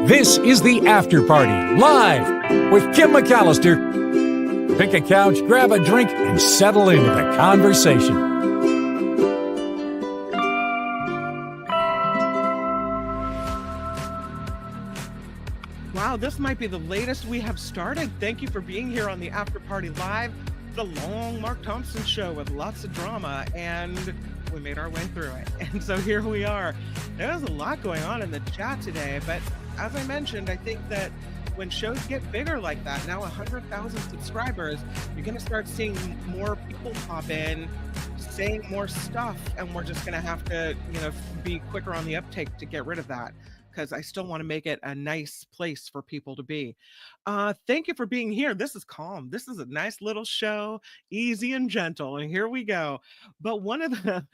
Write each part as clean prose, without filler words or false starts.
This is the After Party, live with Kim McAllister. Pick a couch, grab a drink, and settle into the conversation. Wow, this might be the latest we have started. Thank you for being here on the After Party Live, the long Mark Thompson show with lots of drama, and we made our way through it. And so here we are. There's a lot going on in the chat today, but as I mentioned, I think that when shows get bigger like that, now 100,000 subscribers, you're going to start seeing more people pop in, saying more stuff, and we're just going to have to, be quicker on the uptake to get rid of that, because I still want to make it a nice place for people to be. Thank you for being here. This is calm. This is a nice little show, easy and gentle. And here we go. But one of the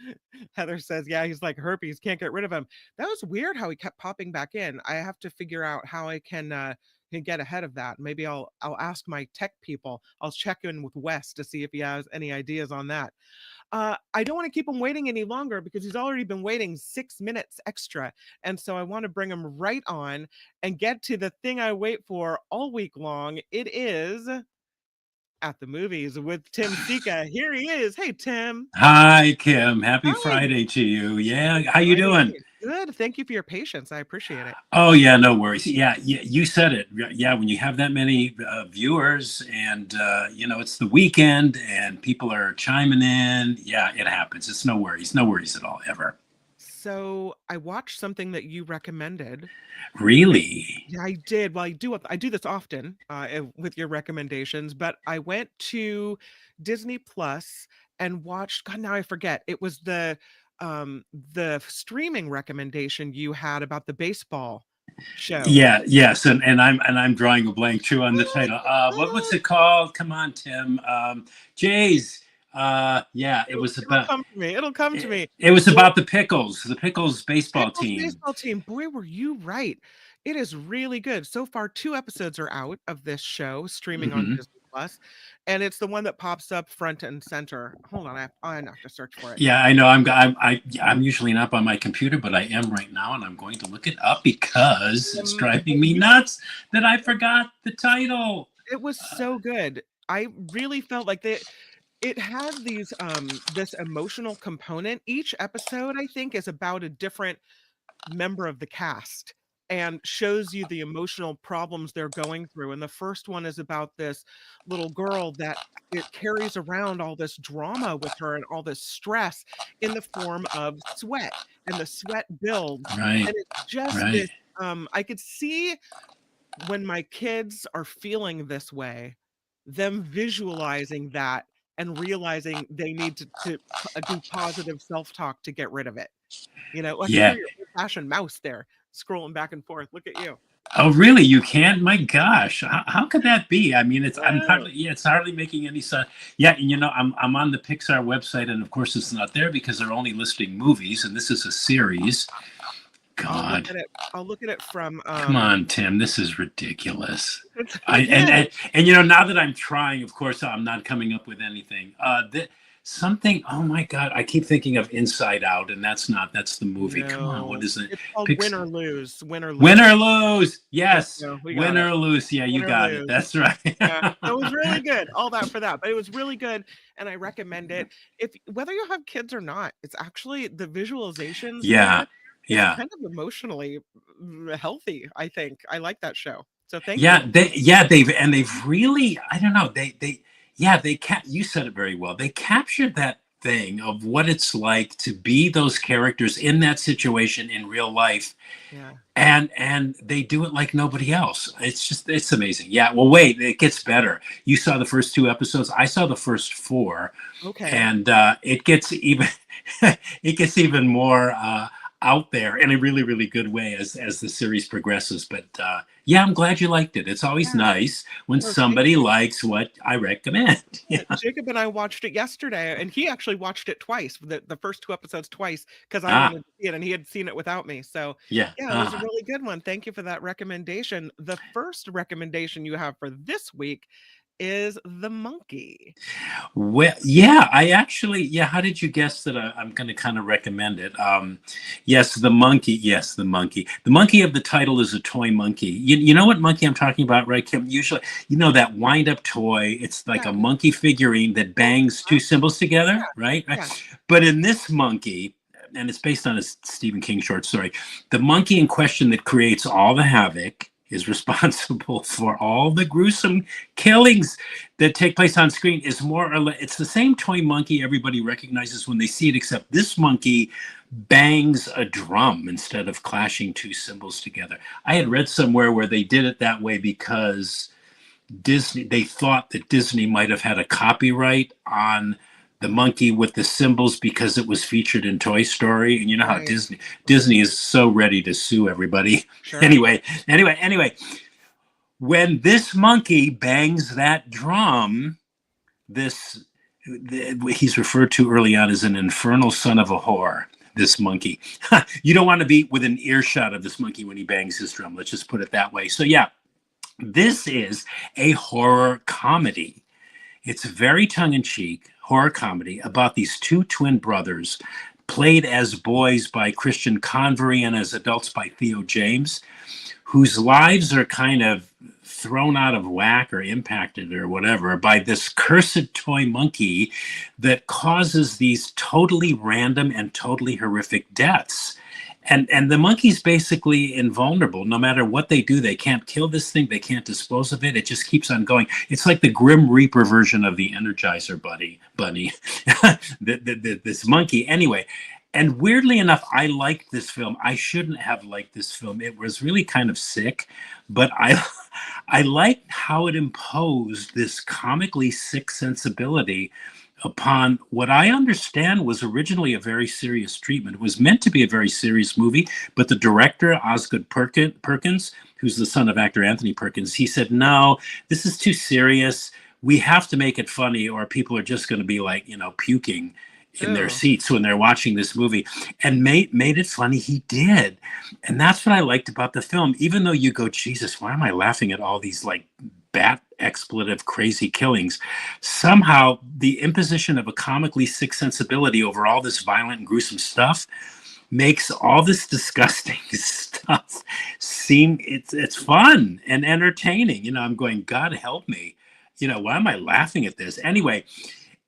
Heather says, yeah, he's like herpes, can't get rid of him. That was weird how he kept popping back in. I have to figure out how I can get ahead of that. Maybe I'll ask my tech people. I'll check in with Wes to see if he has any ideas on that. I don't want to keep him waiting any longer because he's already been waiting 6 minutes extra. And so I want to bring him right on and get to the thing I wait for all week long. It is At the Movies with Tim Sika. Here he is. Hey, Tim. Hi, Kim. Happy Hi. Friday to you. Yeah. How you doing? Good. Thank you for your patience. I appreciate it. Oh, yeah. No worries. Yeah. You said it. Yeah. When you have that many viewers and, it's the weekend and people are chiming in. Yeah, it happens. It's no worries. No worries at all, ever. So I watched something that you recommended. Really? Yeah, I did. Well, I do this often with your recommendations, but I went to Disney Plus and watched, God, now I forget. It was the streaming recommendation you had about the baseball show. Yeah. Yes. And I'm drawing a blank too on the title. What's it called? Come on, Tim. Jays. It was about. It'll come to me. It was about the Pickles baseball team. Baseball team. Boy, were you right. It is really good. So far, 2 episodes are out of this show streaming on Disney Plus, and it's the one that pops up front and center. Hold on, I have to search for it. Yeah, I know. I'm usually not by my computer, but I am right now, and I'm going to look it up because it's driving me nuts that I forgot the title. It was so good. I really felt like it had this emotional component. Each episode, I think, is about a different member of the cast and shows you the emotional problems they're going through. And the first one is about this little girl that it carries around all this drama with her and all this stress in the form of sweat, and the sweat builds. Right. And it's just this, I could see when my kids are feeling this way, them visualizing that and realizing they need to do positive self-talk to get rid of it. Like Yeah. your old-fashioned mouse there scrolling back and forth. Look at you. Oh, really? You can't? My gosh, how could that be? I mean, it's hardly making any sense. Yeah, and I'm on the Pixar website, and of course, it's not there because they're only listing movies, and this is a series. God, I'll look at it from. Come on, Tim. This is ridiculous. And now that I'm trying, of course, I'm not coming up with anything. Something. Oh my God! I keep thinking of Inside Out, and that's the movie. No, come on, what is it? It's called Win or Lose. Win or Lose. Win or Lose. Yes. Win or Lose. Yeah, you got it. That's right. Yeah, it was really good. All that for that, but it was really good, and I recommend it. Whether you have kids or not, it's actually the visualizations. Yeah. Kind of emotionally healthy. I think I like that show. So thank you. They've really, I don't know, you said it very well. They captured that thing of what it's like to be those characters in that situation in real life. Yeah. And they do it like nobody else. It's amazing. Yeah. Well, wait, it gets better. You saw the first 2 episodes. I saw the first 4. Okay. And it gets even more out there in a really, really good way as the series progresses. But I'm glad you liked it. It's always nice when somebody likes what I recommend. Yeah. Jacob and I watched it yesterday, and he actually watched it twice, the first 2 episodes twice, because I wanted to see it, and he had seen it without me. So it was a really good one. Thank you for that recommendation. The first recommendation you have for this week is The Monkey. Well, yeah, I actually, yeah. How did you guess that I'm going to kind of recommend it? Yes, the monkey. Yes, the monkey. The monkey of the title is a toy monkey. You know what monkey I'm talking about, right, Kim? Usually, you know that wind-up toy. It's like Yeah. a monkey figurine that bangs two symbols together, Yeah. right? Yeah. But in this monkey, and it's based on a Stephen King short story, the monkey in question that creates all the havoc is responsible for all the gruesome killings that take place on screen. Is more or less, it's the same toy monkey everybody recognizes when they see it, except this monkey bangs a drum instead of clashing two cymbals together. I had read somewhere where they did it that way because they thought that Disney might have had a copyright on the monkey with the symbols because it was featured in Toy Story, and you know how Right. Disney is so ready to sue everybody. Sure. Anyway, when this monkey bangs that drum, he's referred to early on as an infernal son of a whore. This monkey, you don't want to be within earshot of this monkey when he bangs his drum. Let's just put it that way. So yeah, this is a horror comedy. It's very tongue-in-cheek horror comedy about these two twin brothers played as boys by Christian Convery and as adults by Theo James, whose lives are kind of thrown out of whack or impacted or whatever by this cursed toy monkey that causes these totally random and totally horrific deaths. And the monkey's basically invulnerable. No matter what they do, they can't kill this thing. They can't dispose of it. It just keeps on going. It's like the Grim Reaper version of the Energizer Bunny. This monkey. Anyway, and weirdly enough, I liked this film. I shouldn't have liked this film. It was really kind of sick, but I liked how it imposed this comically sick sensibility upon what I understand was originally a very serious treatment. It was meant to be a very serious movie, but the director, Osgood Perkins, who's the son of actor Anthony Perkins, he said, no, this is too serious. We have to make it funny or people are just going to be like, puking in their seats when they're watching this movie, and made it funny. He did. And that's what I liked about the film. Even though you go, Jesus, why am I laughing at all these like bat expletive crazy killings? Somehow the imposition of a comically sick sensibility over all this violent and gruesome stuff makes all this disgusting stuff seem it's fun and entertaining. I'm going, God help me. Why am I laughing at this? Anyway,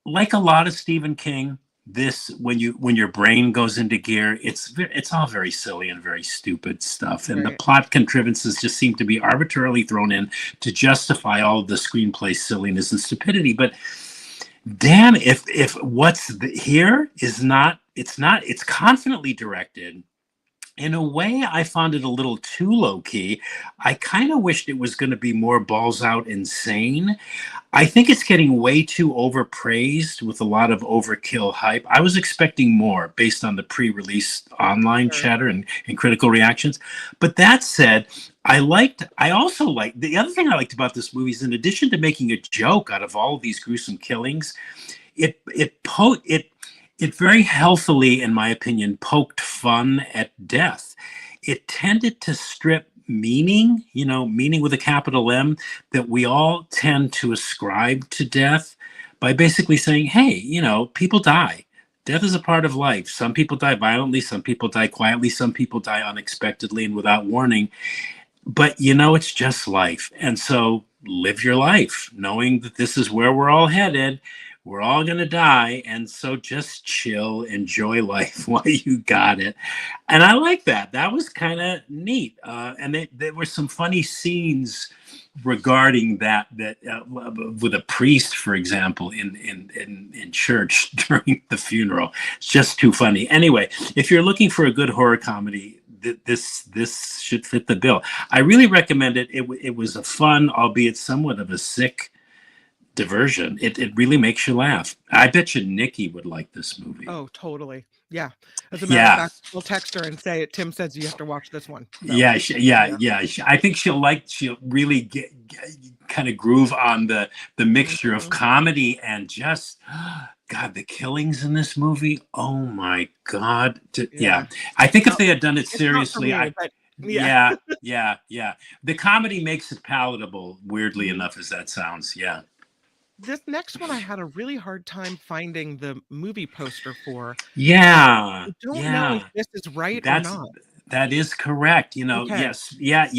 like a lot of Stephen King, this when your brain goes into gear, it's all very silly and very stupid stuff, and the plot contrivances just seem to be arbitrarily thrown in to justify all of the screenplay silliness and stupidity. But damn, if what's here is not, it's confidently directed. In a way, I found it a little too low-key. I kind of wished it was going to be more balls-out insane. I think it's getting way too overpraised with a lot of overkill hype. I was expecting more based on the pre-release online chatter and critical reactions. But that said, I also liked, the other thing I liked about this movie is, in addition to making a joke out of all of these gruesome killings, it very healthily, in my opinion, poked fun at death. It tended to strip meaning, meaning with a capital M, that we all tend to ascribe to death by basically saying, hey, people die. Death is a part of life. Some people die violently, some people die quietly, some people die unexpectedly and without warning. But it's just life. And so live your life knowing that this is where we're all headed. We're all going to die. And so just chill, enjoy life while you got it. And I like that. That was kind of neat. And there were some funny scenes regarding that with a priest, for example, in church during the funeral. It's just too funny. Anyway, if you're looking for a good horror comedy, this should fit the bill. I really recommend it. It was a fun, albeit somewhat of a sick diversion. It really makes you laugh. I bet you Nikki would like this movie. Oh, totally. Yeah. As a matter of fact, we'll text her and say, Tim says you have to watch this one. So, yeah. I think she'll really get kind of groove on the mixture of comedy and just, God, the killings in this movie. Oh my God. I think if they had done it seriously, yeah. The comedy makes it palatable, weirdly enough, as that sounds. Yeah. This next one I had a really hard time finding the movie poster for. Yeah, I don't know if yeah. this is right or That's not. that is correct. Okay. Yes, yeah.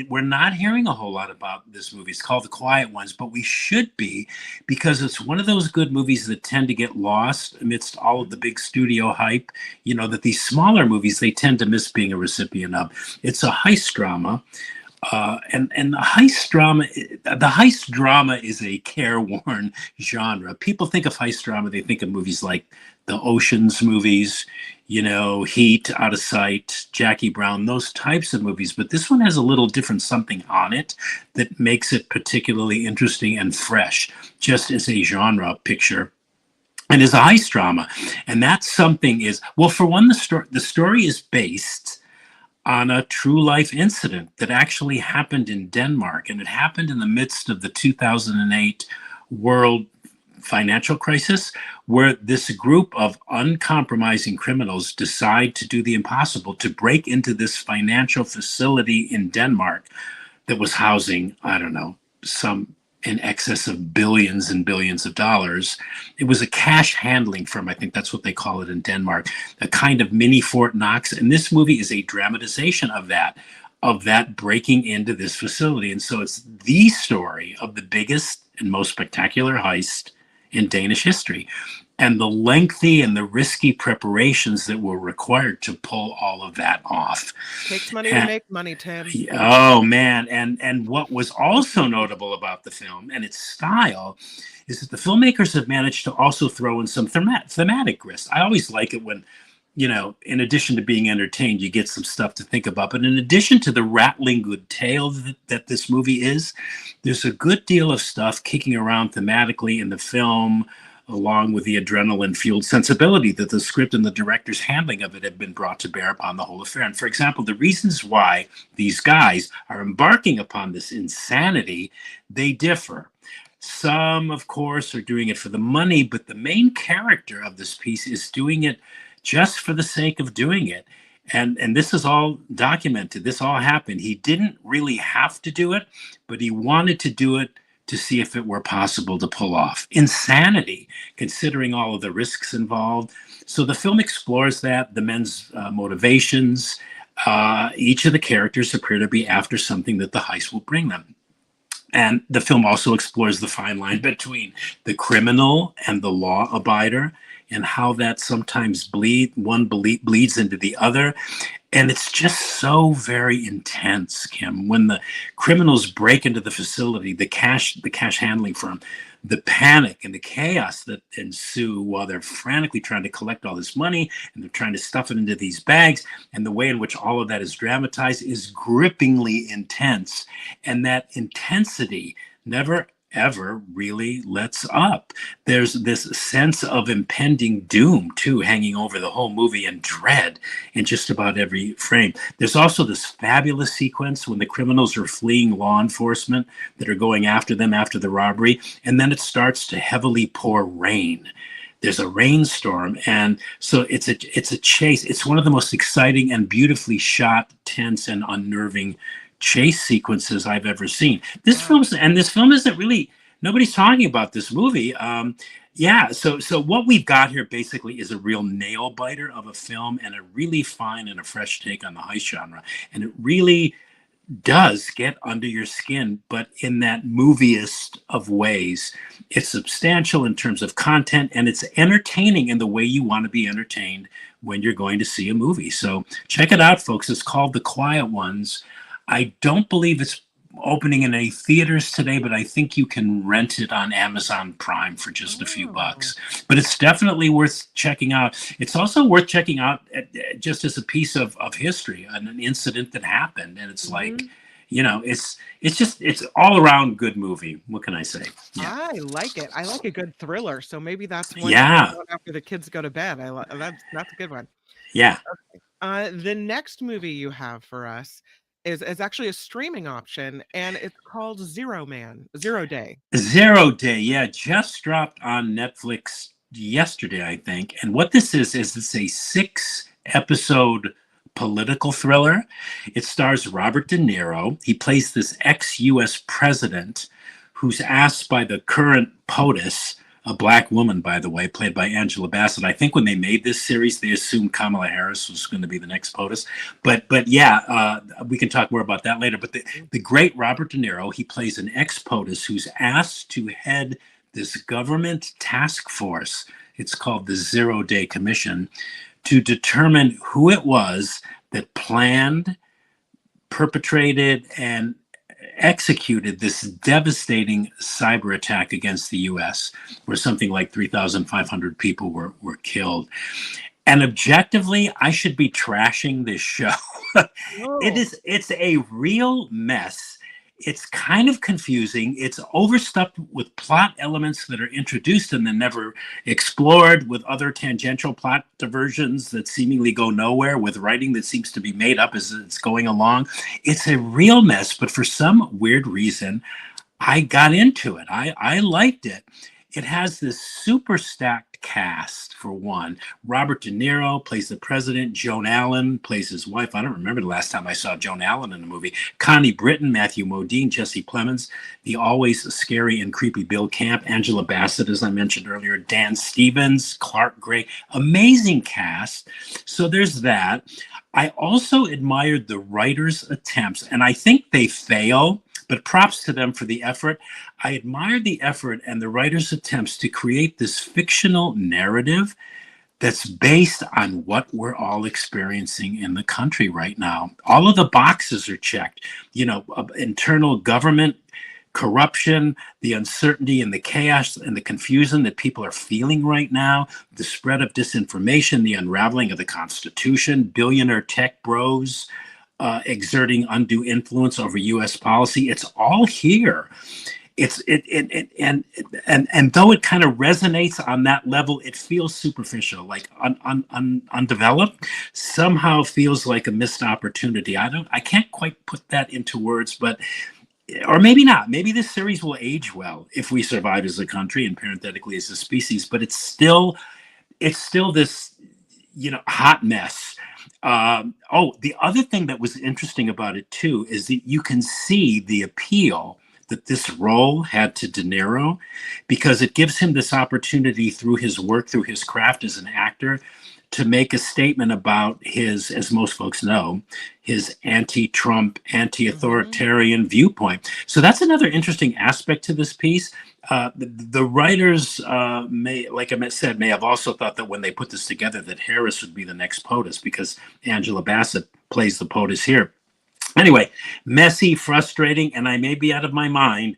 We're not hearing a whole lot about this movie. It's called The Quiet Ones, but we should be, because it's one of those good movies that tend to get lost amidst all of the Mhm. big studio hype. That these smaller movies they tend to miss being a recipient of. It's a heist drama. And the heist drama is a careworn genre. People think of heist drama, they think of movies like the Ocean's movies, Heat, Out of Sight, Jackie Brown, those types of movies. But this one has a little different something on it that makes it particularly interesting and fresh, just as a genre picture. And as a heist drama. And that something is, well, for one, the story is based on a true life incident that actually happened in Denmark. And it happened in the midst of the 2008 world financial crisis, where this group of uncompromising criminals decide to do the impossible to break into this financial facility in Denmark that was housing, I don't know, some in excess of billions and billions of dollars. It was a cash handling firm. I think that's what they call it in Denmark, a kind of mini Fort Knox. And this movie is a dramatization of that breaking into this facility. And so it's the story of the biggest and most spectacular heist in Danish history, and the lengthy and the risky preparations that were required to pull all of that off. Takes money to And, make money, Tim. oh man, and what was also notable about the film and its style is that the filmmakers have managed to also throw in some thematic risks. I always like it when, in addition to being entertained, you get some stuff to think about. But in addition to the rattling good tale that this movie is, there's a good deal of stuff kicking around thematically in the film, along with the adrenaline-fueled sensibility that the script and the director's handling of it have been brought to bear upon the whole affair. And for example, the reasons why these guys are embarking upon this insanity, they differ. Some, of course, are doing it for the money, but the main character of this piece is doing it just for the sake of doing it. And this is all documented. This all happened. He didn't really have to do it, but he wanted to do it to see if it were possible to pull off. Insanity, considering all of the risks involved. So the film explores that, the men's motivations. Each of the characters appear to be after something that the heist will bring them. And the film also explores the fine line between the criminal and the law abider, and how that sometimes bleeds into the other. And it's just so very intense, Kim. When the criminals break into the facility, the cash handling firm, the panic and the chaos that ensue while they're frantically trying to collect all this money, and they're trying to stuff it into these bags, and the way in which all of that is dramatized is grippingly intense. And that intensity never ever really lets up. There's this sense of impending doom too hanging over the whole movie, and dread in just about every frame. There's also this fabulous sequence when the criminals are fleeing law enforcement that are going after them after the robbery, and then it starts to heavily pour rain. There's a rainstorm, and so it's a chase. It's one of the most exciting and beautifully shot, tense and unnerving chase sequences I've ever seen. This film isn't really, nobody's talking about this movie. Yeah, so what we've got here basically is a real nail biter of a film, and a really fine and a fresh take on the heist genre. And it really does get under your skin, but in that moviest of ways. It's substantial in terms of content, and it's entertaining in the way you want to be entertained when you're going to see a movie. So check it out, folks. It's called The Quiet Ones. I don't believe it's opening in any theaters today, but I think you can rent it on Amazon Prime for just a few bucks. But it's definitely worth checking out. It's also worth checking out just as a piece of history, an incident that happened. And it's like, it's all around good movie. What can I say? Yeah. I like it. I like a good thriller. So maybe that's one Yeah. after the kids go to bed. That's a good one. Yeah. The next movie you have for us is actually a streaming option, and it's called Zero Day. 0 Day. Yeah. Just dropped on Netflix yesterday, I think. And what this is it's a 6-episode political thriller. It stars Robert De Niro. He plays this ex-US president who's asked by the current POTUS, a black woman, by the way, played by Angela Bassett. I think when they made this series, they assumed Kamala Harris was going to be the next POTUS. But yeah, we can talk more about that later. But the great Robert De Niro, he plays an ex-POTUS who's asked to head this government task force. It's called the Zero Day Commission, to determine who it was that planned, perpetrated, and executed this devastating cyber attack against the US, where something like 3,500 people were killed. And objectively, I should be trashing this show. It's a real mess. It's kind of confusing. It's overstuffed with plot elements that are introduced and then never explored, with other tangential plot diversions that seemingly go nowhere, with writing that seems to be made up as it's going along. It's a real mess, but for some weird reason, I got into it. I liked it. It has this super stacked cast, for one. Robert De Niro plays the president. Joan Allen plays his wife. I don't remember the last time I saw Joan Allen in a movie. Connie Britton, Matthew Modine, Jesse Plemons, the always scary and creepy Bill Camp, Angela Bassett, as I mentioned earlier, Dan Stevens, Clark Gray. Amazing cast. So there's that. I also admired the writers' attempts, and I think they fail, but props to them for the effort. I admired the effort and the writer's attempts to create this fictional narrative that's based on what we're all experiencing in the country right now. All of the boxes are checked. Internal government corruption, the uncertainty and the chaos and the confusion that people are feeling right now, the spread of disinformation, the unraveling of the Constitution, billionaire tech bros exerting undue influence over U.S. policy. It's all here. And though it kind of resonates on that level, it feels superficial, like undeveloped. Somehow feels like a missed opportunity. I can't quite put that into words, but. Or maybe not. Maybe this series will age well if we survive as a country and parenthetically as a species. But it's still this, hot mess. The other thing that was interesting about it too is that you can see the appeal that this role had to De Niro, because it gives him this opportunity through his work, through his craft as an actor, to make a statement about his, as most folks know, his anti-Trump, anti-authoritarian viewpoint. So that's another interesting aspect to this piece. The writers may, like I said, may have also thought that when they put this together that Harris would be the next POTUS, because Angela Bassett plays the POTUS here. Anyway, messy, frustrating, and I may be out of my mind.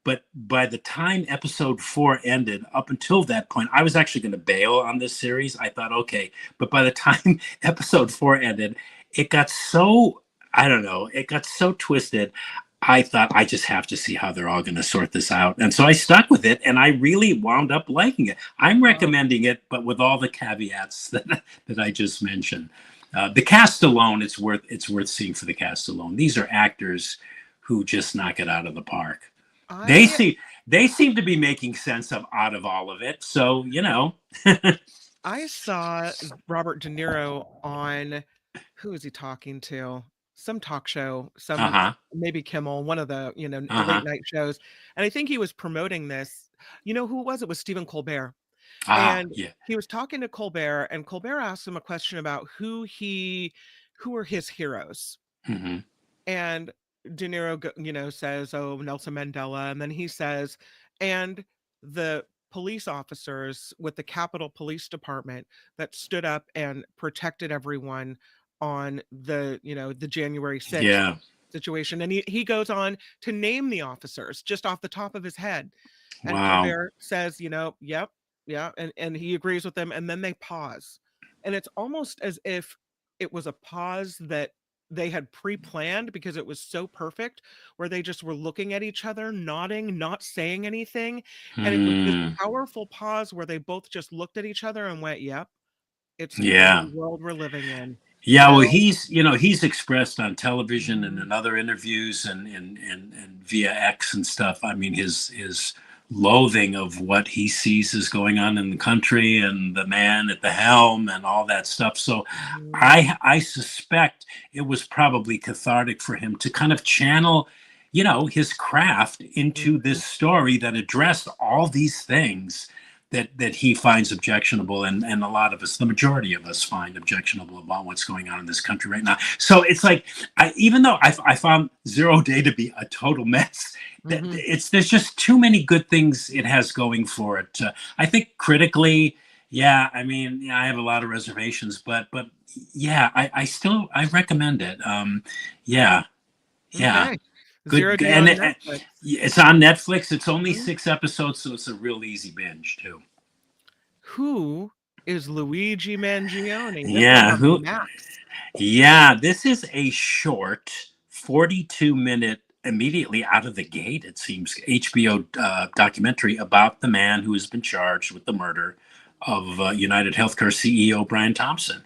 But by the time episode 4 ended, up until that point, I was actually going to bail on this series. I thought, okay. But by the time episode 4 ended, it got so, it got so twisted. I thought, I just have to see how they're all going to sort this out. And so I stuck with it, and I really wound up liking it. I'm recommending it, but with all the caveats that I just mentioned. The cast alone, it's worth seeing for the cast alone. These are actors who just knock it out of the park. They seem to be making sense out of all of it. So, I saw Robert De Niro on, who is he talking to? Some talk show, maybe Kimmel, one of the, the late night shows. And I think he was promoting this. You know who it was? It was Stephen Colbert. And he was talking to Colbert, and Colbert asked him a question about who are his heroes. Mm-hmm. And De Niro, says, "Oh, Nelson Mandela," and then he says, "And the police officers with the Capitol Police Department that stood up and protected everyone on the January 6th situation." And he goes on to name the officers just off the top of his head. And Colbert says, "Yep, yeah," and he agrees with them. And then they pause, and it's almost as if it was a pause that they had pre-planned, because it was so perfect, where they just were looking at each other, nodding, not saying anything. And it was this powerful pause where they both just looked at each other and went, "Yep, it's the world we're living in." Yeah, well, he's expressed on television and in other interviews and via X and stuff. I mean, his loathing of what he sees is going on in the country and the man at the helm and all that stuff. So I suspect it was probably cathartic for him to kind of channel his craft into this story that addressed all these things that he finds objectionable, and a lot of us, the majority of us, find objectionable about what's going on in this country right now. So it's like, even though I found Zero Day to be a total mess, there's just too many good things it has going for it. I think critically, yeah, I mean, I have a lot of reservations, but yeah, I recommend it. Yeah, yeah. Okay. Zero Good, Day and on Netflix. it's on Netflix. It's only 6 episodes, so it's a real easy binge too. Who is Luigi Mangione? This is Yeah, on Max. Yeah, this is a short 42-minute, immediately out of the gate, it seems, HBO documentary about the man who has been charged with the murder of United Healthcare CEO Brian Thompson.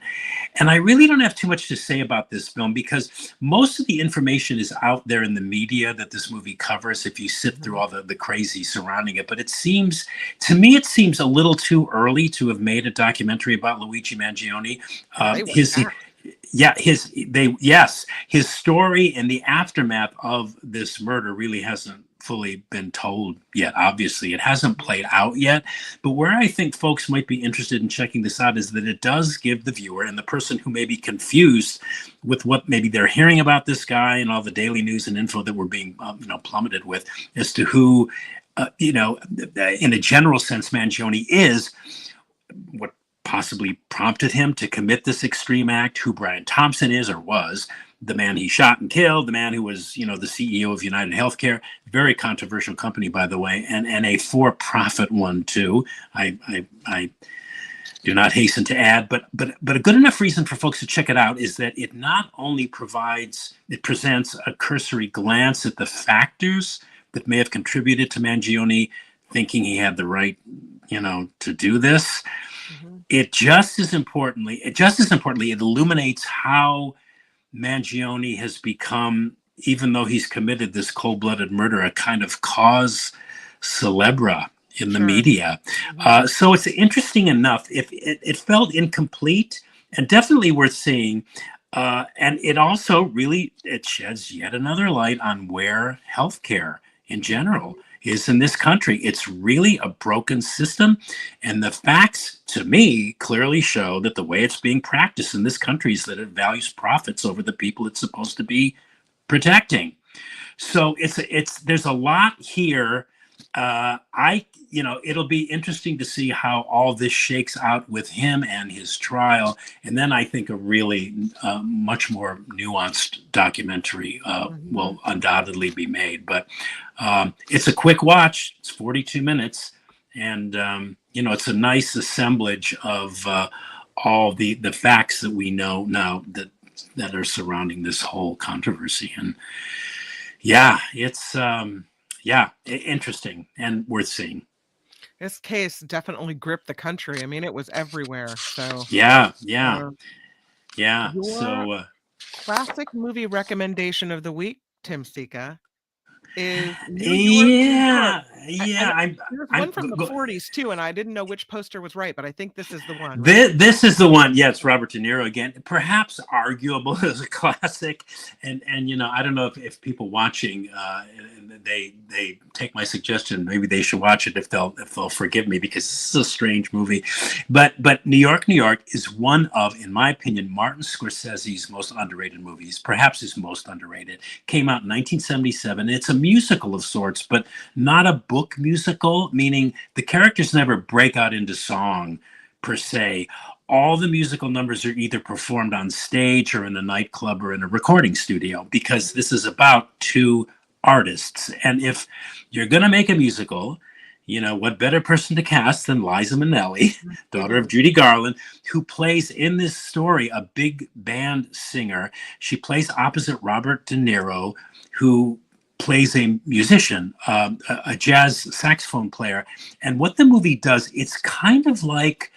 And I really don't have too much to say about this film because most of the information is out there in the media that this movie covers if you sift through all the crazy surrounding it. But to me, it seems a little too early to have made a documentary about Luigi Mangione. His story and the aftermath of this murder really hasn't fully been told yet. Obviously, it hasn't played out yet. But where I think folks might be interested in checking this out is that it does give the viewer and the person who may be confused with what maybe they're hearing about this guy and all the daily news and info that we're being plummeted with as to who, in a general sense, Mangione is, what possibly prompted him to commit this extreme act, who Brian Thompson is or was, the man he shot and killed, the man who was, the CEO of United Healthcare, very controversial company, by the way, and a for-profit one too. I do not hasten to add, but a good enough reason for folks to check it out is that it not only presents a cursory glance at the factors that may have contributed to Mangione thinking he had the right, to do this. It just as importantly, it illuminates how Mangione has become, even though he's committed this cold-blooded murder, a kind of cause célèbre in the media. So it's interesting enough. If it felt incomplete and definitely worth seeing. And it also really, it sheds yet another light on where healthcare in general is in this country. It's really a broken system. And the facts, to me, clearly show that the way it's being practiced in this country is that it values profits over the people it's supposed to be protecting. So there's a lot here. It'll be interesting to see how all this shakes out with him and his trial. And then I think a really much more nuanced documentary will undoubtedly be made. But it's a quick watch. It's 42 minutes. And, it's a nice assemblage of all the facts that we know now that are surrounding this whole controversy. And yeah, it's interesting and worth seeing. This case definitely gripped the country. I mean, it was everywhere. So yeah. Your classic movie recommendation of the week, Tim Sika, is New York, New York. There's one from the 40s too, and I didn't know which poster was right, but I think this is the one. Right? This is the one. Yeah, it's Robert De Niro again. Perhaps arguable as a classic, and I don't know if people watching they take my suggestion. Maybe they should watch it if they'll forgive me, because this is a strange movie. But New York, New York is one of, in my opinion, Martin Scorsese's most underrated movies. Perhaps his most underrated. Came out in 1977. It's a musical of sorts, but not a book musical, meaning the characters never break out into song per se. All the musical numbers are either performed on stage or in a nightclub or in a recording studio, because this is about two artists. And if you're going to make a musical, what better person to cast than Liza Minnelli, daughter of Judy Garland, who plays in this story a big band singer. She plays opposite Robert De Niro, who plays a musician, a jazz saxophone player. And what the movie does, it's kind of like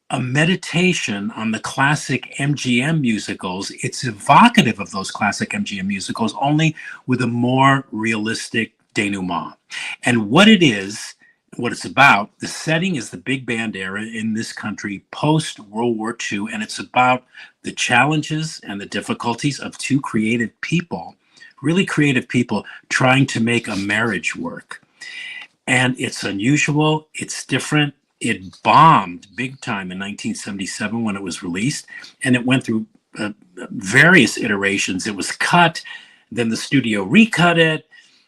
a meditation on the classic MGM musicals. It's evocative of those classic MGM musicals, only with a more realistic denouement. And what it's about, the setting is the big band era in this country post World War II, and it's about the challenges and the difficulties of two creative people really creative people trying to make a marriage work. And it's unusual, it's different. It bombed big time in 1977 when it was released, and it went through various iterations. It was cut, then the studio recut it,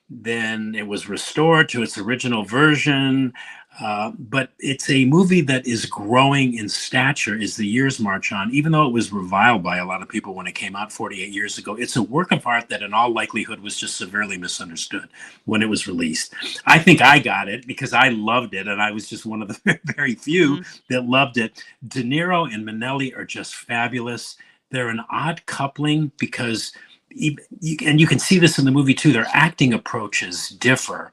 then it was restored to its original version. But it's a movie that is growing in stature as the years march on, even though it was reviled by a lot of people when it came out 48 years ago. It's a work of art that, in all likelihood, was just severely misunderstood when it was released. I think I got it because I loved it, and I was just one of the very few that loved it. De Niro and Minnelli are just fabulous. They're an odd coupling because, and you can see this in the movie too, their acting approaches differ.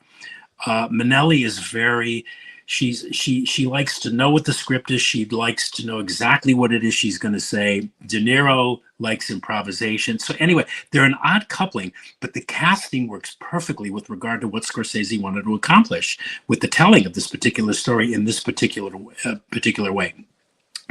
Minnelli is very, she likes to know what the script is. She likes to know exactly what it is she's going to say. De Niro likes improvisation. So anyway, they're an odd coupling, but the casting works perfectly with regard to what Scorsese wanted to accomplish with the telling of this particular story in this particular way.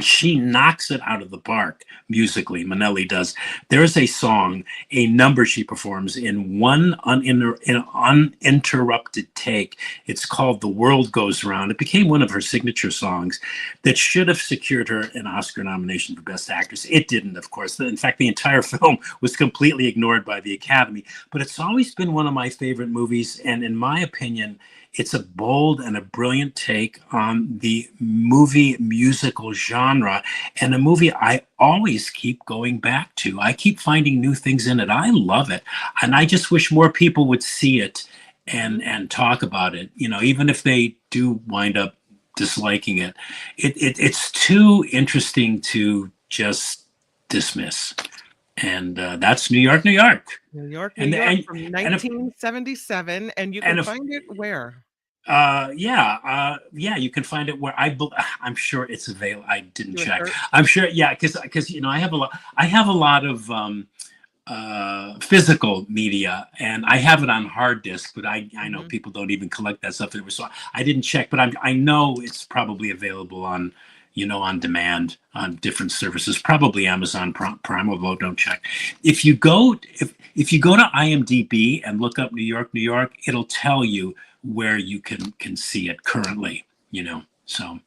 She knocks it out of the park musically. Minnelli does. There's a song, a number she performs in one uninterrupted take. It's called "The World Goes Round." It became one of her signature songs that should have secured her an Oscar nomination for Best Actress. It didn't, of course. In fact, the entire film was completely ignored by the Academy. But it's always been one of my favorite movies, and in my opinion, it's a bold and a brilliant take on the movie musical genre, and a movie I always keep going back to. I keep finding new things in it. I love it. And I just wish more people would see it and talk about it. You know, even if they do wind up disliking it, it's too interesting to just dismiss. And that's New York, New York. New York, New York from 1977, and you can find it where? Yeah, you can find it where I'm sure it's available. I didn't check. I'm sure, yeah, because you know I have a lot of physical media, and I have it on hard disk, but I know people don't even collect that stuff. So I didn't check, but I know it's probably available on, you know, on demand on different services, probably Amazon Prime, although don't check. If you go to IMDb and look up New York, New York, it'll tell you where you can see it currently, you know. So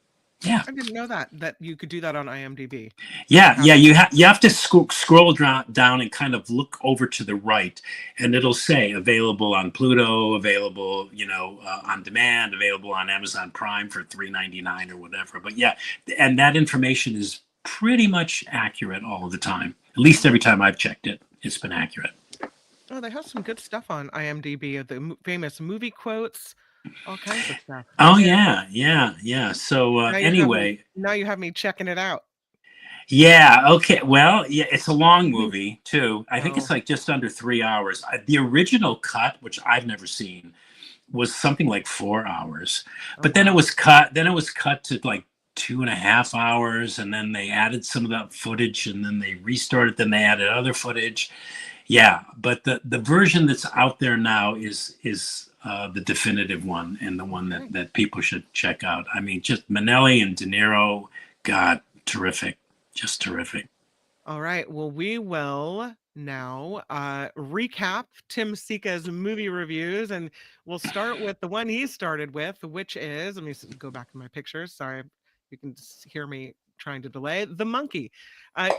yeah, I didn't know that you could do that on IMDb. Yeah, you have to scroll down and kind of look over to the right, and it'll say available on Pluto, available, you know, on demand, available on Amazon Prime for $3.99 or whatever. But yeah, and that information is pretty much accurate all the time. At least every time I've checked it, it's been accurate. Oh, they have some good stuff on IMDb of the famous movie quotes, all kinds of stuff. Oh yeah. So anyway, now you have me checking it out. Yeah. Okay. Well, yeah, it's a long movie too. I think it's like just under 3 hours. The original cut, which I've never seen, was something like 4 hours, but then it was cut. Then it was cut to like 2.5 hours, and then they added some of that footage, and then they restored it. Then they added other footage. Yeah, but the version that's out there now is the definitive one, and the one that people should check out. I mean, just Minnelli and De Niro, God, terrific. Just terrific. All right. Well, we will now recap Tim Sika's movie reviews, and we'll start with the one he started with, which is, let me go back to my pictures. Sorry, you can hear me trying to delay. The Monkey.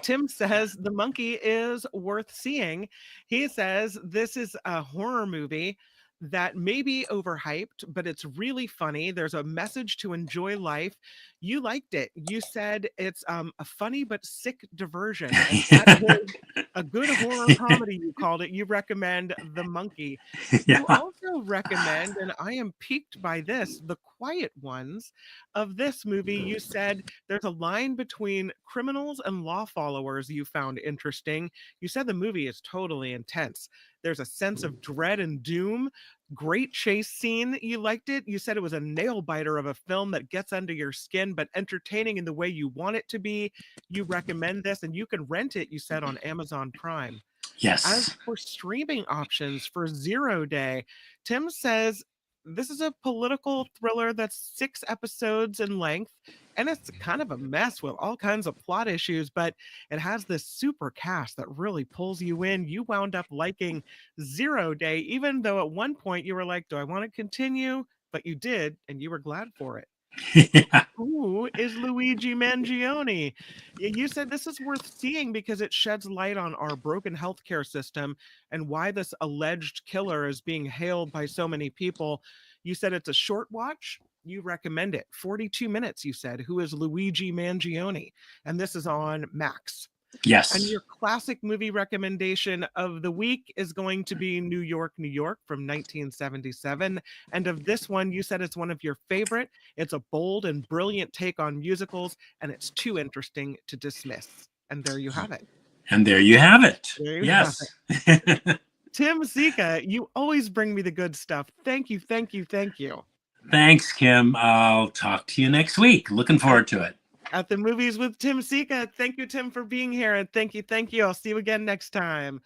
Tim says The Monkey is worth seeing. He says this is a horror movie that may be overhyped, but it's really funny. There's a message to enjoy life. You liked it. You said it's a funny but sick diversion. And that was a good horror comedy, you called it. You recommend The Monkey. Yeah. You also recommend, and I am piqued by this, The Quiet Ones of this movie. You said there's a line between criminals and law followers you found interesting. You said the movie is totally intense. There's a sense of dread and doom. Great chase scene. You liked it. You said it was a nail biter of a film that gets under your skin, but entertaining in the way you want it to be. You recommend this, and you can rent it, you said, on Amazon Prime. Yes. As for streaming options for 0 Day, Tim says this is a political thriller that's 6 episodes in length, and it's kind of a mess with all kinds of plot issues, but it has this super cast that really pulls you in. You wound up liking Zero Day, even though at one point you were like, do I want to continue? But you did, and you were glad for it. Yeah. Who is Luigi Mangione? You said this is worth seeing because it sheds light on our broken healthcare system and why this alleged killer is being hailed by so many people. You said it's a short watch. You recommend it. 42 minutes, you said. Who is Luigi Mangione? And this is on Max. And Yes. your classic movie recommendation of the week is going to be New York, New York from 1977. And of this one, you said it's one of your favorite. It's a bold and brilliant take on musicals, and it's too interesting to dismiss. And there you have it. And there you have it. There you have it. Yes. Tim Sika, you always bring me the good stuff. Thank you, thank you, thank you. Thanks, Kim. I'll talk to you next week. Looking forward to it. At the Movies with Tim Sika. Thank you, Tim, for being here. And thank you, thank you. I'll see you again next time.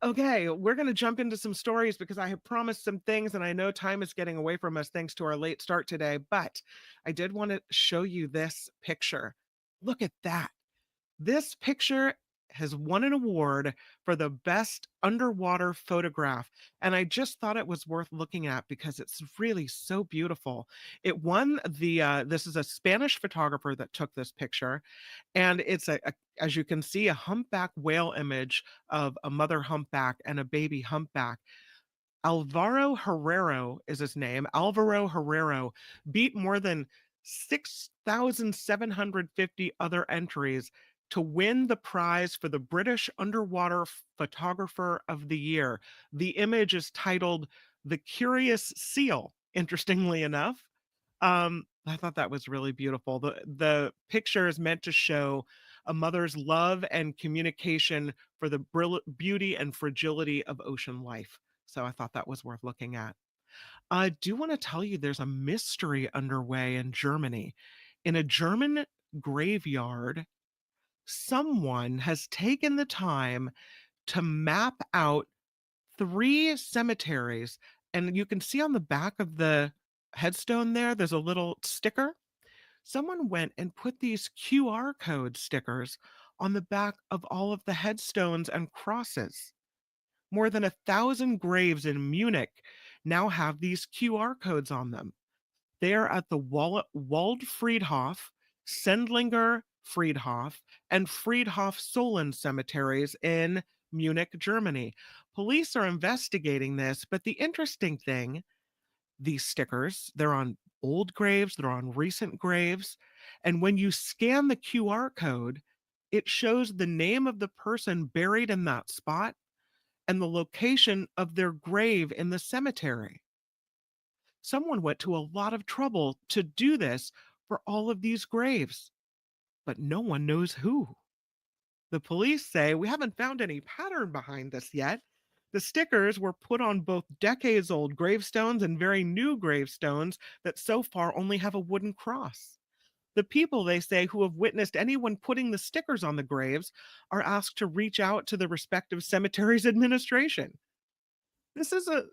Okay, we're going to jump into some stories because I have promised some things and I know time is getting away from us thanks to our late start today. But I did want to show you this picture. Look at that. This picture has won an award for the best underwater photograph. And I just thought it was worth looking at because it's really so beautiful. It won this is a Spanish photographer that took this picture. And it's as you can see, a humpback whale image of a mother humpback and a baby humpback. Alvaro Herrero is his name. Alvaro Herrero beat more than 6,750 other entries to win the prize for the British Underwater Photographer of the Year. The image is titled The Curious Seal, interestingly enough. I thought that was really beautiful. The picture is meant to show a mother's love and communication for the beauty and fragility of ocean life. So I thought that was worth looking at. I do want to tell you there's a mystery underway in Germany. In a German graveyard, someone has taken the time to map out 3 cemeteries. And you can see on the back of the headstone there's a little sticker. Someone went and put these QR code stickers on the back of all of the headstones and crosses. More than 1,000 graves in Munich now have these QR codes on them. They are at the Waldfriedhof, Sendlinger Friedhof, and Friedhof Sollen cemeteries in Munich, Germany. Police are investigating this, but the interesting thing, these stickers, they're on old graves, they're on recent graves, and when you scan the QR code, it shows the name of the person buried in that spot and the location of their grave in the cemetery. Someone went to a lot of trouble to do this for all of these graves, but no one knows who. The police say we haven't found any pattern behind this yet. The stickers were put on both decades old gravestones and very new gravestones that so far only have a wooden cross. The people, they say, who have witnessed anyone putting the stickers on the graves are asked to reach out to the respective cemetery's administration. This is a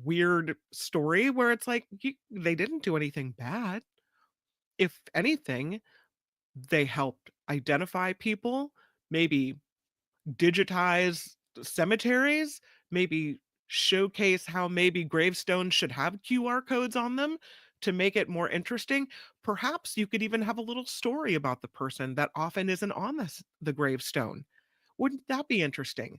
weird story where it's like they didn't do anything bad. If anything, they helped identify people, maybe digitize cemeteries, maybe showcase how maybe gravestones should have QR codes on them to make it more interesting. Perhaps you could even have a little story about the person that often isn't on the gravestone. Wouldn't that be interesting?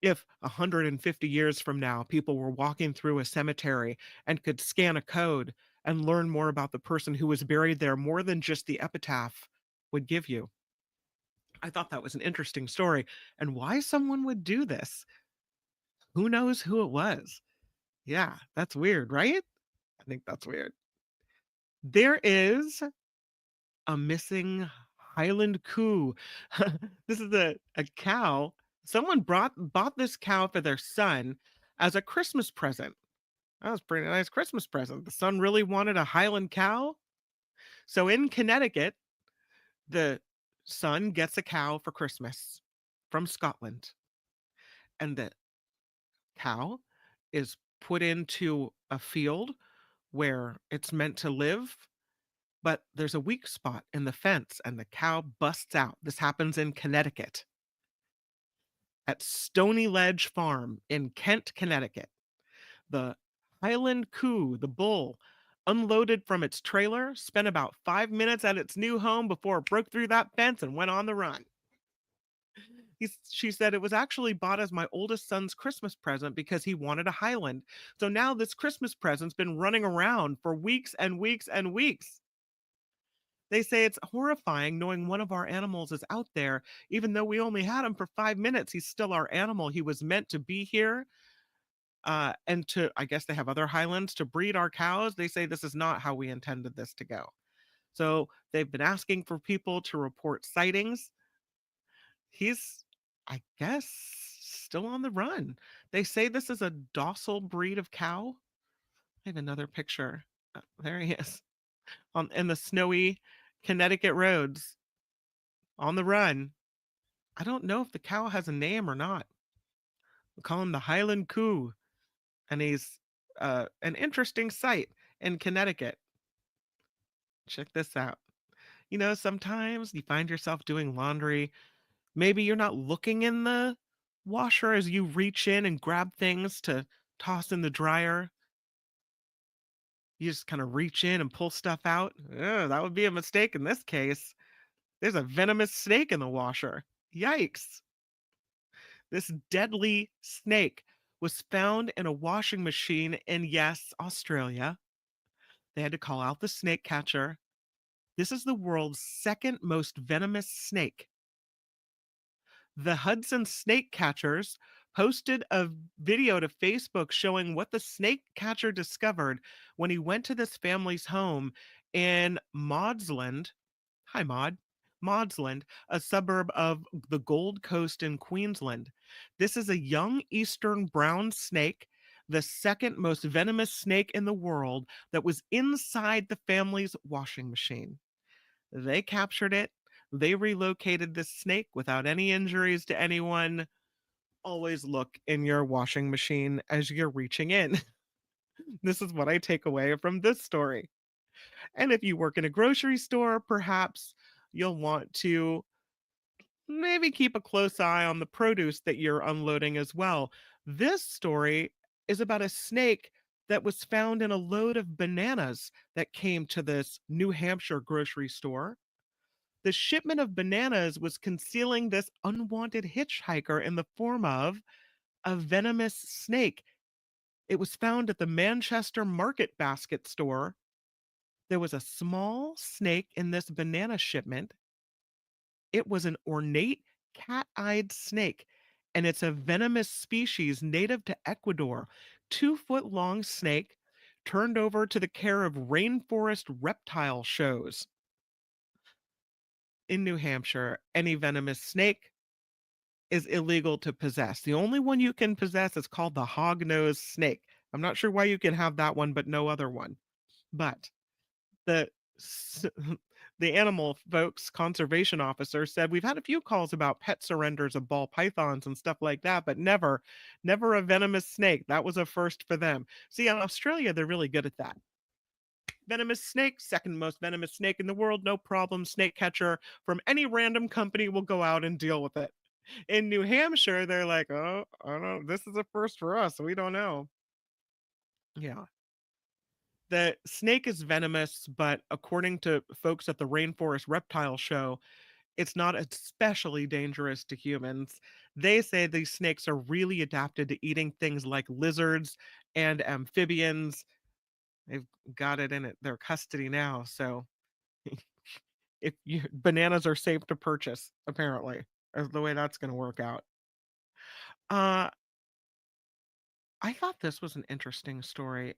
If 150 years from now, people were walking through a cemetery and could scan a code and learn more about the person who was buried there, more than just the epitaph would give you. I thought that was an interesting story. And why someone would do this, who knows who it was? Yeah, that's weird, right? I think that's weird. There is a missing Highland coo. This is a cow. Someone bought this cow for their son as a Christmas present. That was a pretty nice Christmas present. The son really wanted a Highland cow. So in Connecticut, the son gets a cow for Christmas from Scotland. And the cow is put into a field where it's meant to live, but there's a weak spot in the fence and the cow busts out. This happens in Connecticut at Stony Ledge Farm in Kent, Connecticut. The Highland Coo, the bull, unloaded from its trailer, spent about 5 minutes at its new home before it broke through that fence and went on the run. She said it was actually bought as my oldest son's Christmas present because he wanted a Highland. So now this Christmas present's been running around for weeks and weeks and weeks. They say it's horrifying knowing one of our animals is out there. Even though we only had him for 5 minutes, he's still our animal. He was meant to be here. And to, I guess they have other Highlands to breed our cows. They say this is not how we intended this to go. So they've been asking for people to report sightings. He's, I guess, still on the run. They say this is a docile breed of cow. I have another picture. There he is on in the snowy Connecticut roads on the run. I don't know if the cow has a name or not. We call him the Highland Coo, and he's an interesting sight in Connecticut. Check this out. Sometimes you find yourself doing laundry. Maybe you're not looking in the washer as you reach in and grab things to toss in the dryer. You just kind of reach in and pull stuff out. That would be a mistake in this case. There's a venomous snake in the washer. Yikes. This deadly snake was found in a washing machine in, yes, Australia. They had to call out the snake catcher. This is the world's second most venomous snake. The Hudson snake catchers posted a video to Facebook showing what the snake catcher discovered when he went to this family's home in Maudsland. Hi, Maudsland, a suburb of the Gold Coast in Queensland. This is a young eastern brown snake, the second most venomous snake in the world, that was inside the family's washing machine. They captured it. They relocated this snake without any injuries to anyone. Always look in your washing machine as you're reaching in. This is what I take away from this story. And if you work in a grocery store, perhaps you'll want to maybe keep a close eye on the produce that you're unloading as well. This story is about a snake that was found in a load of bananas that came to this New Hampshire grocery store. The shipment of bananas was concealing this unwanted hitchhiker in the form of a venomous snake. It was found at the Manchester Market Basket store. There was a small snake in this banana shipment. It was an ornate cat-eyed snake, and it's a venomous species native to Ecuador. 2-foot long snake turned over to the care of rainforest reptile shows. In New Hampshire, any venomous snake is illegal to possess. The only one you can possess is called the hog-nosed snake. I'm not sure why you can have that one, but no other one. But the the animal folks conservation officer said we've had a few calls about pet surrenders of ball pythons and stuff like that, but never a venomous snake. That was a first for them. See, in Australia, they're really good at that. Venomous snake, second most venomous snake in the world, no problem. Snake catcher from any random company will go out and deal with it. In New Hampshire, they're like, oh, I don't know, this is a first for us. We don't know. Yeah. The snake is venomous, but according to folks at the Rainforest Reptile Show, it's not especially dangerous to humans. They say these snakes are really adapted to eating things like lizards and amphibians. They've got it in their custody now, so bananas are safe to purchase, apparently, is the way that's going to work out. Uh, I thought this was an interesting story.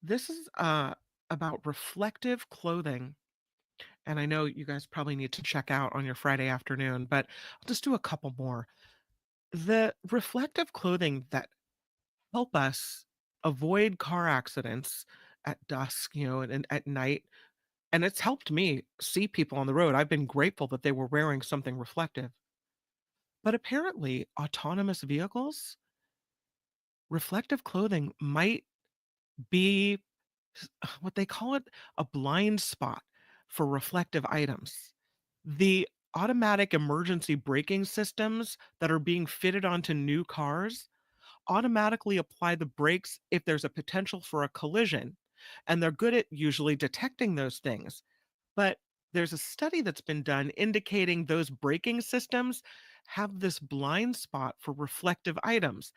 This is about reflective clothing. And I know you guys probably need to check out on your Friday afternoon, but I'll just do a couple more. The reflective clothing that help us avoid car accidents at dusk, and at night. And it's helped me see people on the road. I've been grateful that they were wearing something reflective. But apparently, autonomous vehicles, reflective clothing might be what they call it, a blind spot for reflective items. The automatic emergency braking systems that are being fitted onto new cars automatically apply the brakes if there's a potential for a collision. And they're good at usually detecting those things. But there's a study that's been done indicating those braking systems have this blind spot for reflective items.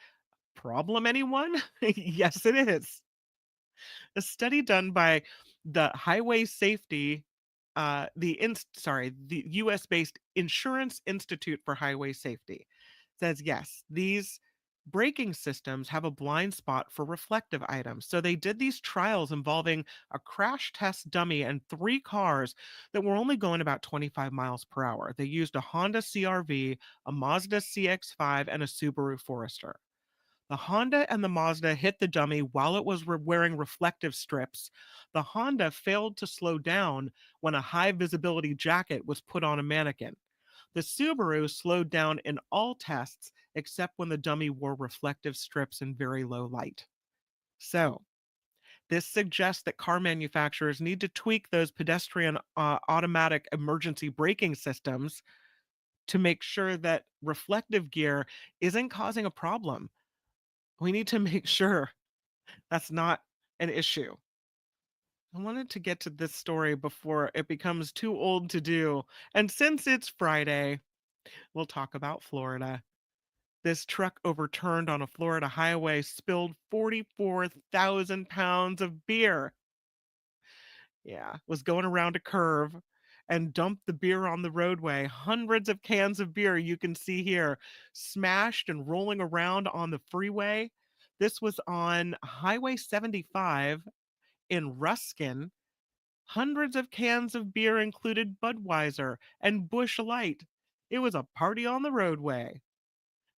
Problem, anyone? Yes, it is. A study done by the Highway Safety, the U.S. based Insurance Institute for Highway Safety says yes, these braking systems have a blind spot for reflective items. So they did these trials involving a crash test dummy and 3 cars that were only going about 25 miles per hour. They used a Honda CRV, a Mazda CX-5, and a Subaru Forester. The Honda and the Mazda hit the dummy while it was wearing reflective strips. The Honda failed to slow down when a high visibility jacket was put on a mannequin. The Subaru slowed down in all tests except when the dummy wore reflective strips in very low light. So, this suggests that car manufacturers need to tweak those pedestrian automatic emergency braking systems to make sure that reflective gear isn't causing a problem. We need to make sure that's not an issue. I wanted to get to this story before it becomes too old to do. And since it's Friday, we'll talk about Florida. This truck overturned on a Florida highway spilled 44,000 pounds of beer. Yeah, was going around a curve and dumped the beer on the roadway. Hundreds of cans of beer you can see here smashed and rolling around on the freeway. This was on Highway 75 in Ruskin. Hundreds of cans of beer included Budweiser and Busch Light. It was a party on the roadway.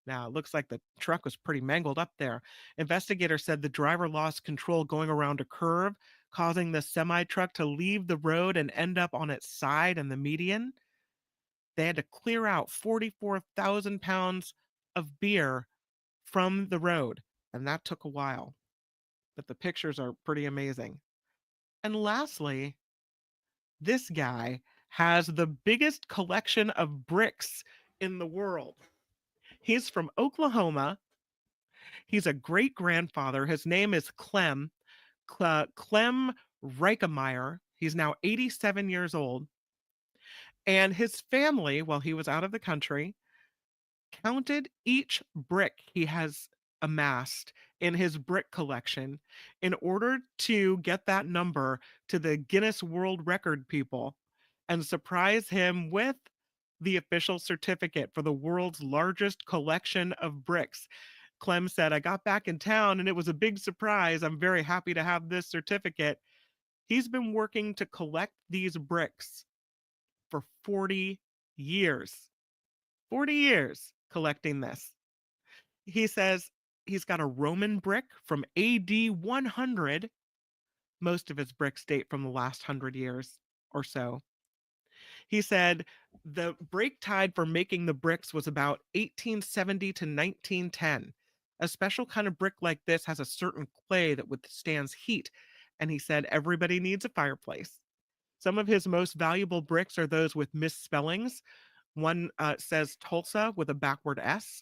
Now, it looks like the truck was pretty mangled up there. Investigators said the driver lost control going around a curve, causing the semi truck to leave the road and end up on its side in the median. They had to clear out 44,000 pounds of beer from the road, and that took a while. But the pictures are pretty amazing. And lastly, this guy has the biggest collection of bricks in the world. He's from Oklahoma. He's a great grandfather. His name is Clem Reikemeyer. He's now 87 years old. And his family, while he was out of the country, counted each brick he has amassed in his brick collection in order to get that number to the Guinness World Record people and surprise him with the official certificate for the world's largest collection of bricks. Clem said, I got back in town and it was a big surprise. I'm very happy to have this certificate. He's been working to collect these bricks for 40 years. 40 years collecting this. He says he's got a Roman brick from AD 100. Most of his bricks date from the last 100 years or so. He said the break tide for making the bricks was about 1870 to 1910. A special kind of brick like this has a certain clay that withstands heat. And he said everybody needs a fireplace. Some of his most valuable bricks are those with misspellings. One says Tulsa with a backward S.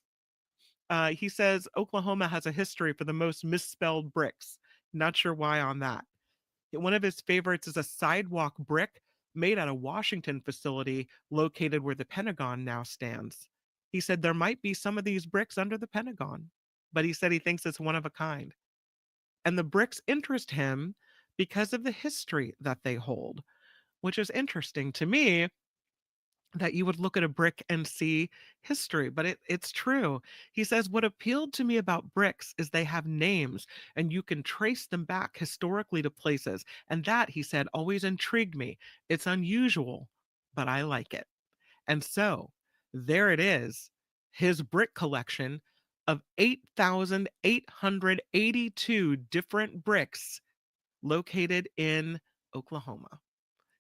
He says Oklahoma has a history for the most misspelled bricks. Not sure why on that. One of his favorites is a sidewalk brick made at a Washington facility located where the Pentagon now stands. He said there might be some of these bricks under the Pentagon, but he said he thinks it's one of a kind. And the bricks interest him because of the history that they hold, which is interesting to me that you would look at a brick and see history, but it's true. He says, what appealed to me about bricks is they have names and you can trace them back historically to places. And that, he said, always intrigued me. It's unusual, but I like it. And so there it is, his brick collection of 8,882 different bricks located in Oklahoma.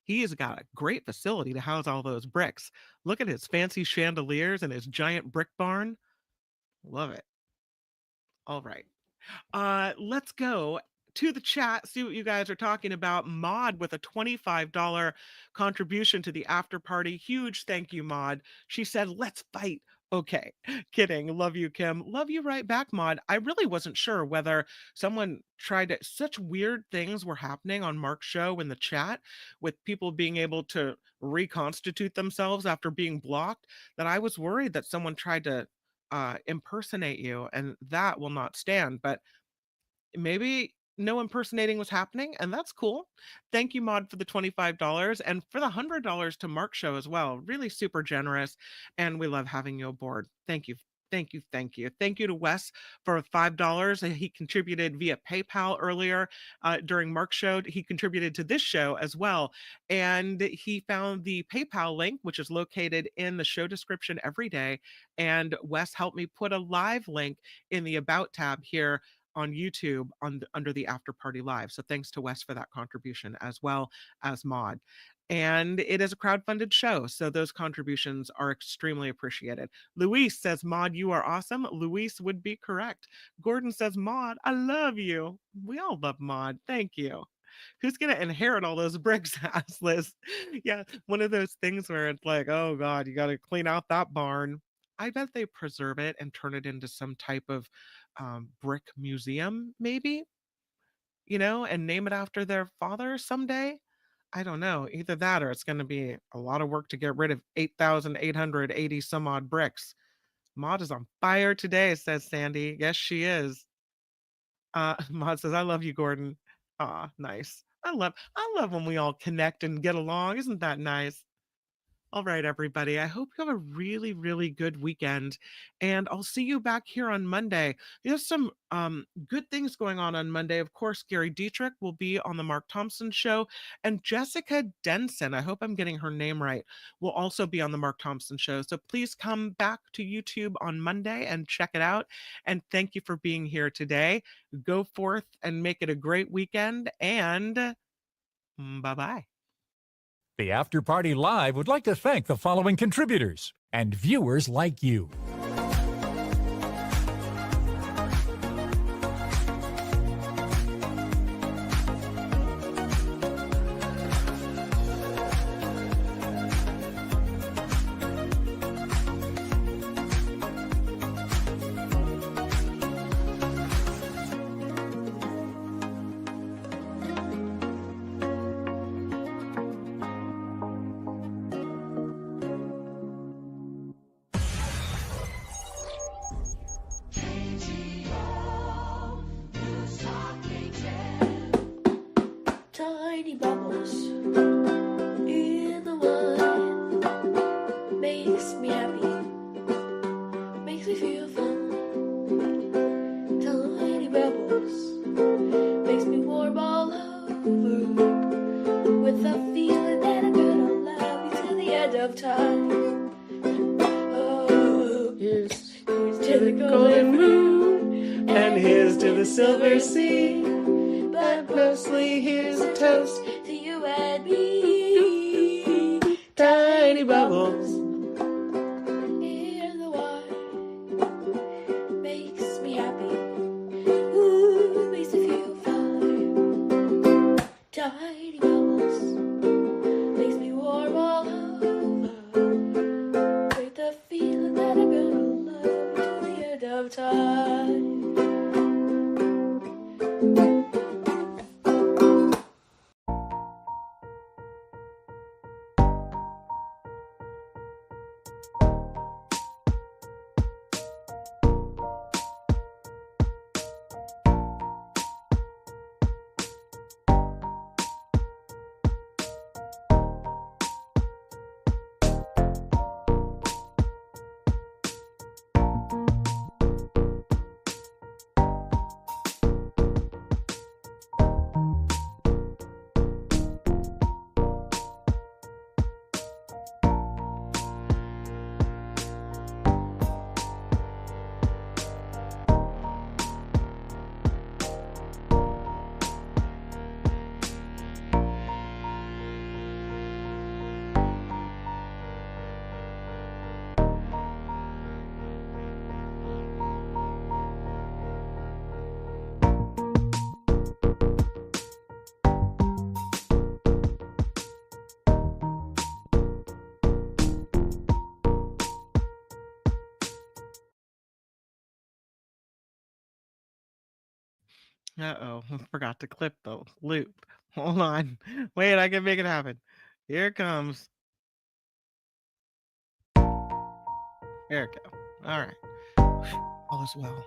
He has got a great facility to house all those bricks. Look at his fancy chandeliers and his giant brick barn. Love it. All right. Let's go to the chat, see what you guys are talking about. Maud with a $25 contribution to the after party. Huge thank you, Maud. She said, let's fight. Okay, kidding. Love you, Kim. Love you right back, Maud. I really wasn't sure whether someone tried to, such weird things were happening on Mark's show in the chat with people being able to reconstitute themselves after being blocked that I was worried that someone tried to impersonate you, and that will not stand. But maybe no impersonating was happening, and that's cool. Thank you, Maud, for the $25 and for the $100 to Mark Show as well. Really super generous, and we love having you aboard. Thank you. Thank you, thank you. Thank you to Wes for $5. He contributed via PayPal earlier during Mark's show. He contributed to this show as well. And he found the PayPal link, which is located in the show description every day. And Wes helped me put a live link in the About tab here on YouTube under the After Party Live. So thanks to Wes for that contribution, as well as Maud. And it is a crowdfunded show, so those contributions are extremely appreciated. Luis says, Maud, you are awesome. Luis would be correct. Gordon says, Maud, I love you. We all love Maud. Thank you. Who's going to inherit all those bricks? Asked Liz. Yeah, one of those things where it's like, oh God, you got to clean out that barn. I bet they preserve it and turn it into some type of brick museum, maybe, and name it after their father someday. I don't know. Either that or it's going to be a lot of work to get rid of 8,880 some odd bricks. Maud is on fire today, says Sandy. Yes, she is. Maud says, I love you, Gordon. Ah, nice. I love when we all connect and get along. Isn't that nice? All right, everybody. I hope you have a really, really good weekend. And I'll see you back here on Monday. There's some good things going on Monday. Of course, Gary Dietrich will be on the Mark Thompson show. And Jessica Denson, I hope I'm getting her name right, will also be on the Mark Thompson show. So please come back to YouTube on Monday and check it out. And thank you for being here today. Go forth and make it a great weekend. And bye-bye. The After Party Live would like to thank the following contributors and viewers like you. Tiny bubbles in the wine makes me happy, makes me feel fun. Tiny bubbles makes me warm all over with the feeling that I'm gonna love you till the end of time. Oh, here's to the golden moon, and here's to the silver sea. But mostly here's a toast to you and me. Tiny bubbles in the wine makes me happy. Ooh, makes me feel fine. Tiny bubbles makes me warm all over with the feeling that I'm gonna love you till the end of time. Uh-oh, I forgot to clip the loop. Hold on. Wait, I can make it happen. Here it comes. There it go. All right. All is well.